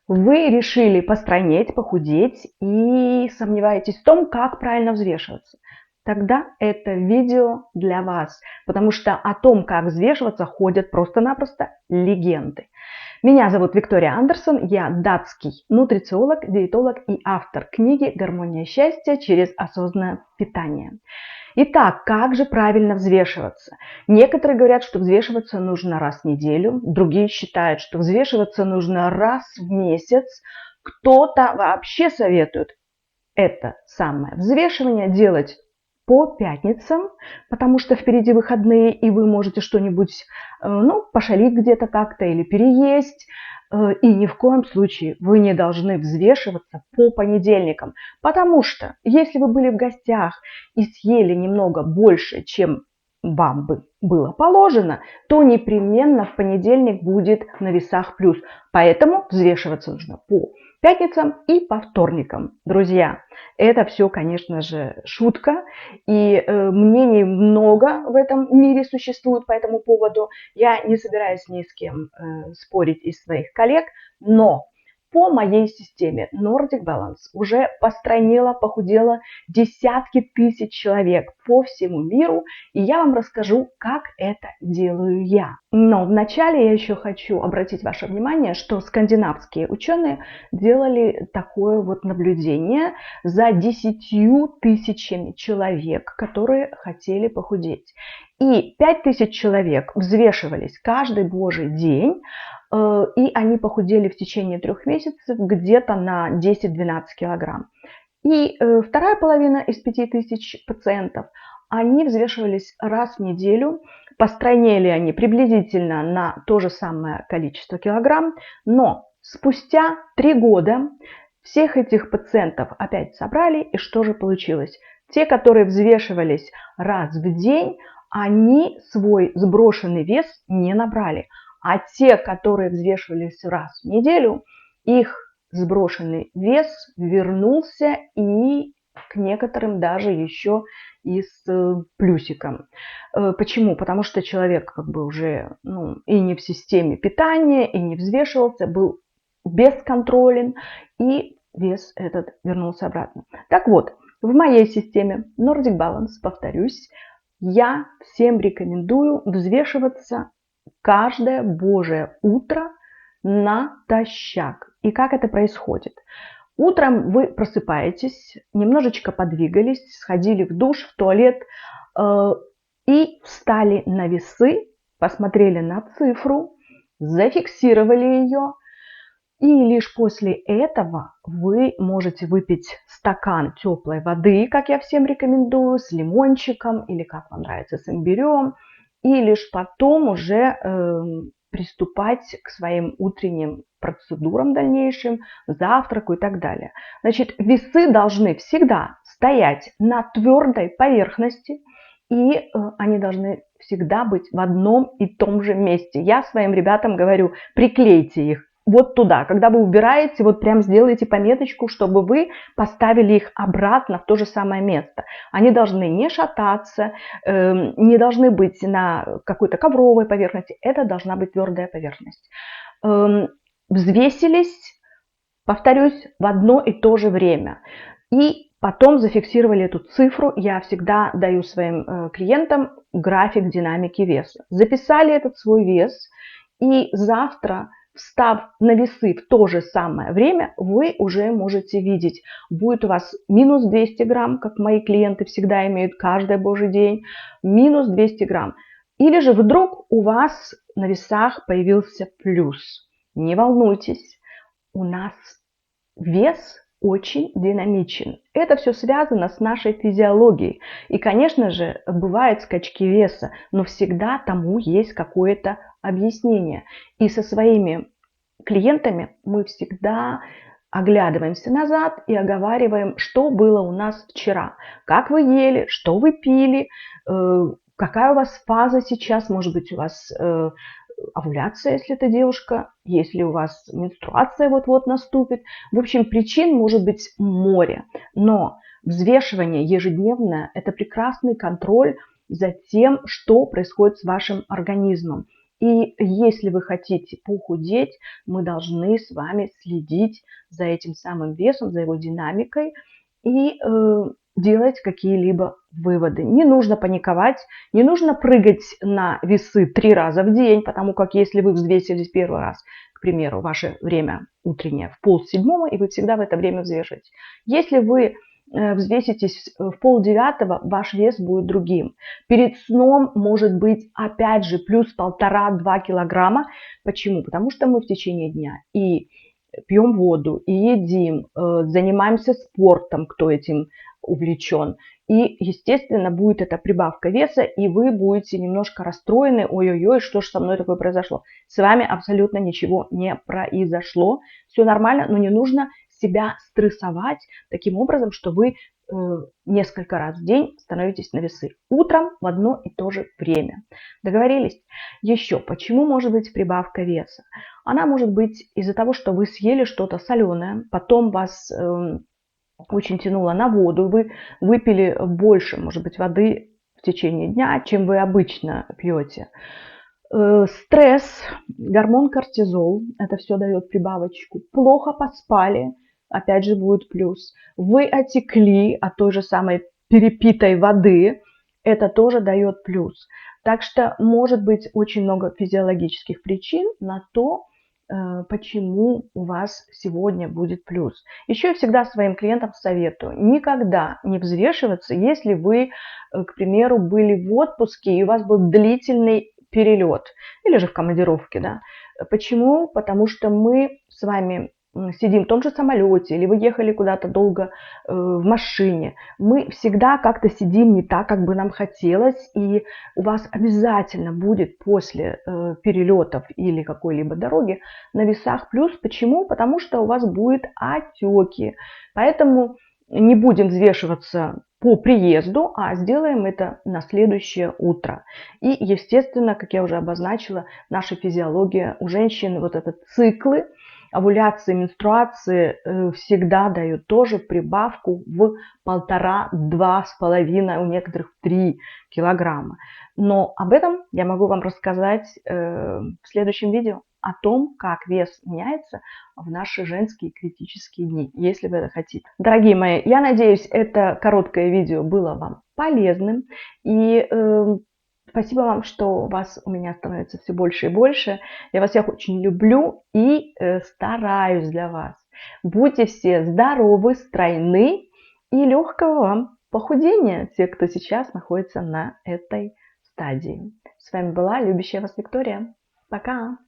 Вы решили постройнеть, похудеть и сомневаетесь в том, как правильно взвешиваться. Тогда это видео для вас, потому что о том, как взвешиваться, ходят просто-напросто легенды. Меня зовут Виктория Андерсон, я датский нутрициолог, диетолог и автор книги «Гармония счастья через осознанное питание». Итак, как же правильно взвешиваться? Некоторые говорят, что взвешиваться нужно раз в неделю, другие считают, что взвешиваться нужно раз в месяц. Кто-то вообще советует это самое взвешивание делать по пятницам, потому что впереди выходные, и вы можете что-нибудь, пошалить где-то как-то или переесть. И ни в коем случае вы не должны взвешиваться по понедельникам, потому что если вы были в гостях и съели немного больше, чем вам бы было положено, то непременно в понедельник будет на весах плюс. Поэтому взвешиваться нужно по пятницам и по вторникам. Друзья, это все, конечно же, шутка, и мнений много в этом мире существует по этому поводу. Я не собираюсь ни с кем спорить из своих коллег, но по моей системе Nordic Balance уже постройнело, похудело десятки тысяч человек по всему миру, и я вам расскажу, как это делаю я. Но вначале я еще хочу обратить ваше внимание, что скандинавские ученые делали такое вот наблюдение за 10 тысячами человек, которые хотели похудеть. И 5000 человек взвешивались каждый божий день, и они похудели в течение 3 месяцев где-то на 10-12 килограмм. И вторая половина из 5000 пациентов, они взвешивались раз в неделю, постройнели они приблизительно на то же самое количество килограмм, но спустя 3 года всех этих пациентов опять собрали, и что же получилось? Те, которые взвешивались раз в день, они свой сброшенный вес не набрали. А те, которые взвешивались раз в неделю, их сброшенный вес вернулся и к некоторым даже еще и с плюсиком. Почему? Потому что человек как бы уже и не в системе питания, и не взвешивался, был бесконтролен, и вес этот вернулся обратно. Так вот, в моей системе Nordic Balance, повторюсь, я всем рекомендую взвешиваться каждое божие утро натощак. И как это происходит? Утром вы просыпаетесь, немножечко подвигались, сходили в душ, в туалет и встали на весы, посмотрели на цифру, зафиксировали ее. И лишь после этого вы можете выпить стакан теплой воды, как я всем рекомендую, с лимончиком или, как вам нравится, с имбирем. И лишь потом уже приступать к своим утренним процедурам дальнейшим, завтраку и так далее. Значит, весы должны всегда стоять на твердой поверхности, и они должны всегда быть в одном и том же месте. Я своим ребятам говорю, приклейте их вот туда. Когда вы убираете, вот прям сделайте пометочку, чтобы вы поставили их обратно в то же самое место. Они должны не шататься, не должны быть на какой-то ковровой поверхности. Это должна быть твердая поверхность. Взвесились, повторюсь, в одно и то же время. И потом зафиксировали эту цифру. Я всегда даю своим клиентам график динамики веса. Записали этот свой вес, и завтра, встав на весы в то же самое время, вы уже можете видеть, будет у вас минус 200 грамм, как мои клиенты всегда имеют каждый божий день, минус 200 грамм. Или же вдруг у вас на весах появился плюс. Не волнуйтесь, у нас вес очень динамичен. Это все связано с нашей физиологией. И, конечно же, бывают скачки веса, но всегда тому есть какое-то объяснение. И со своими клиентами мы всегда оглядываемся назад и оговариваем, что было у нас вчера. Как вы ели, что вы пили, какая у вас фаза сейчас, может быть, у вас овуляция, если это девушка, если у вас менструация вот-вот наступит. В общем, причин может быть море, но взвешивание ежедневное – это прекрасный контроль за тем, что происходит с вашим организмом. И если вы хотите похудеть, мы должны с вами следить за этим самым весом, за его динамикой и делать какие-либо выводы. Не нужно паниковать, не нужно прыгать на весы 3 раза в день, потому как если вы взвесились первый раз, к примеру, ваше время утреннее в 6:30, и вы всегда в это время взвешиваете. Если вы взвеситесь в 8:30, ваш вес будет другим. Перед сном может быть опять же плюс 1,5-2 килограмма. Почему? Потому что мы в течение дня и пьем воду, и едим, занимаемся спортом, кто этим увлечен. И, естественно, будет эта прибавка веса, и вы будете немножко расстроены. Ой-ой-ой, что же со мной такое произошло? С вами абсолютно ничего не произошло. Все нормально, но не нужно себя стрессовать таким образом, что вы несколько раз в день становитесь на весы. Утром в одно и то же время. Договорились? Еще, почему может быть прибавка веса? Она может быть из-за того, что вы съели что-то соленое, потом вас очень тянуло на воду, вы выпили больше, может быть, воды в течение дня, чем вы обычно пьете. Стресс, гормон кортизол, это все дает прибавочку. Плохо поспали, опять же будет плюс. Вы отекли от той же самой перепитой воды, это тоже дает плюс. Так что может быть очень много физиологических причин на то, почему у вас сегодня будет плюс. Еще я всегда своим клиентам советую никогда не взвешиваться, если вы, к примеру, были в отпуске и у вас был длительный перелет или же в командировке. Да? Почему? Потому что мы с вами сидим в том же самолете, или вы ехали куда-то долго в машине, мы всегда как-то сидим не так, как бы нам хотелось, и у вас обязательно будет после перелетов или какой-либо дороги на весах плюс. Почему? Потому что у вас будут отеки. Поэтому не будем взвешиваться по приезду, а сделаем это на следующее утро. И, естественно, как я уже обозначила, наша физиология у женщин, вот этот циклы, овуляции, менструации всегда дают тоже прибавку в 1,5-2,5, у некоторых 3 килограмма. Но об этом я могу вам рассказать в следующем видео, о том, как вес меняется в наши женские критические дни, если вы это хотите. Дорогие мои, я надеюсь, это короткое видео было вам полезным. И спасибо вам, что вас у меня становится все больше и больше. Я вас всех очень люблю и стараюсь для вас. Будьте все здоровы, стройны и легкого вам похудения, те, кто сейчас находится на этой стадии. С вами была любящая вас Виктория. Пока!